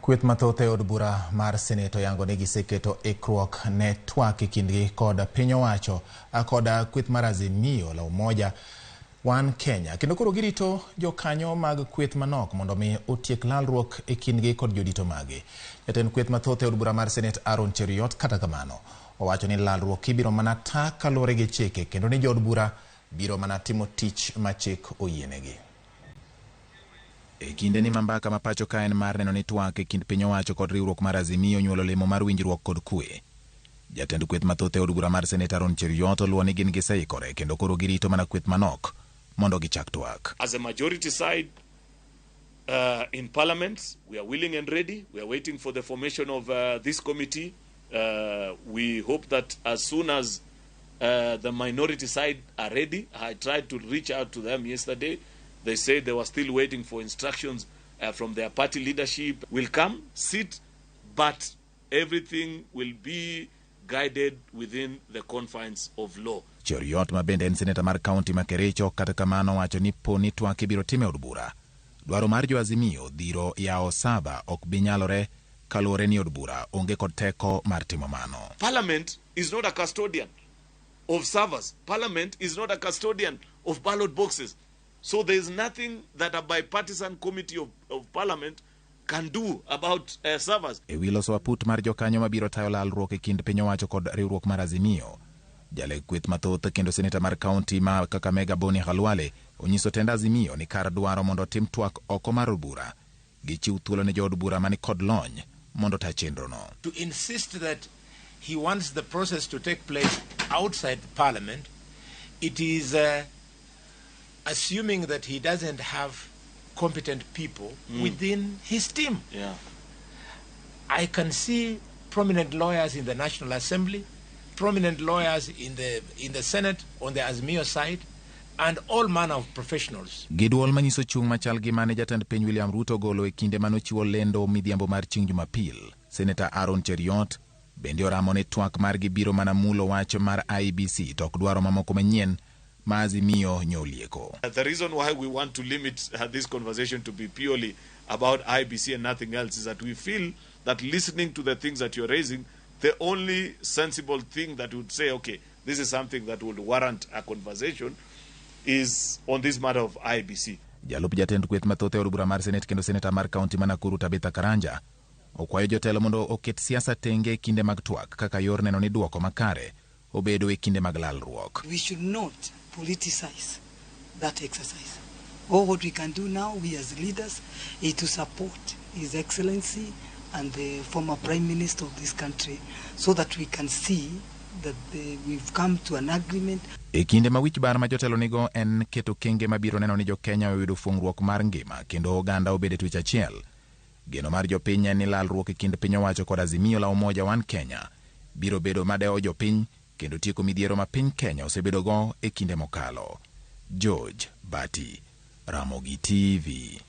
Kweth mathoth e od bura mar Seneto yango ni giseketo ikruok ne twak e kindgi kod piny owacho kod kweth mar Azimio la umoja One Kenya. Kendo koro girito jokanyo mag kweth manok mondo mi otiek lalruok e kindgi kod jodito magi. Jatend kweth mathoth e od bura mar Senate Cheruiyot kata kamano owacho ni lalruok ibiro mana ta kaluwore gi chike kendo ni jood bura biro mana timo tich ma chik oyienegi. E kinde ni mambaka mapacho ka en mar neno ni twak e kind piny owacho kod riwruok mar Azimio nyuolo lemo mar winjruok kod kwe. Jatend kweth mathoth e od bura mar Senate Cheruiyot luwo ni gin giseikore kendo koro girito mana kweth manok mondo gichak twak. As a majority side in Parliament, we are willing and ready. We are waiting for the formation of this committee. We hope that as soon as the minority side are ready, I tried to reach out to them yesterday. They said they were still waiting for instructions from their party leadership. We'll come, sit, but everything will be guided within the confines of law. Cheruiyot ma bende en seneta mar kaunti ma Kericho kata kamano wacho ni poni twak ibiro time od bura. Dwaro mar jo Azimio dhiro yawo saba ok bi nyalore kaluwore ni od bura onge kod teko mar timo mano. Parliament is not a custodian of servers. Parliament is not a custodian of ballot boxes. So there is nothing that a bipartisan committee of Parliament can do about servers. E wi loso aput mar jokanyo mabiro tayo lalruok e kind piny owacho kod riwruok mar Azimio, jaleg kweth mathoth kendo seneta mar kaunti ma Kakamega Boni Halwale onyiso tend Azimio ni kar dwaro mondo tim twak oko mar od bura gichiw thuolo ne jood bura mani kod lony mondo ta chenro no. To insist that he wants the process to take place outside Parliament, it is assuming that he doesn't have competent people within his team. Yeah. I can see prominent lawyers in the National Assembly, prominent lawyers in the Senate on the Azimio side, and all manner of professionals. Giduol manyiso chung machal gi mane jatend piny William Ruto golo e kinde manochiwo lendo midhiambo mar chieng' Jumapil. Senator Cheruiyot bende oramo ni twak margi biro mana mulo wach mar IEBC tok dwaro mamoko manyien ma Azimio nyolieko. The reason why we want to limit this conversation to be purely about IEBC and nothing else is that we feel that listening to the things that you're raising, the only sensible thing that would say, okay, this is something that would warrant a conversation is on this matter of IEBC. Jalup jatend kweth mathoth e od bura mar Senate kendo seneta mar kaunti ma Nakuru Tabitha Karanja okwayo jotelo mondo oket siasa tenge kinde mag twak kaka yor neno ni duoko makare obedo e kinde mag lalruok. We should not politicize that exercise. All what we can do now, we as leaders, is to support His Excellency and the former Prime Minister of this country so that we can see that we've come to an agreement. E kinde ma wich bar ma jotelo nigo en keto kenge mabiro neno ni jo Kenya oyudo fungruok mar ngima kendo oganda obede twech achiel. Geno mar jopiny en ni lalruok e kind piny owacho kod Azimio la umoja One Kenya biro bedo madeo jopiny kendo tieko midhiero ma piny Kenya osebedo go e kinde mokalo. George Bati, Ramogi TV.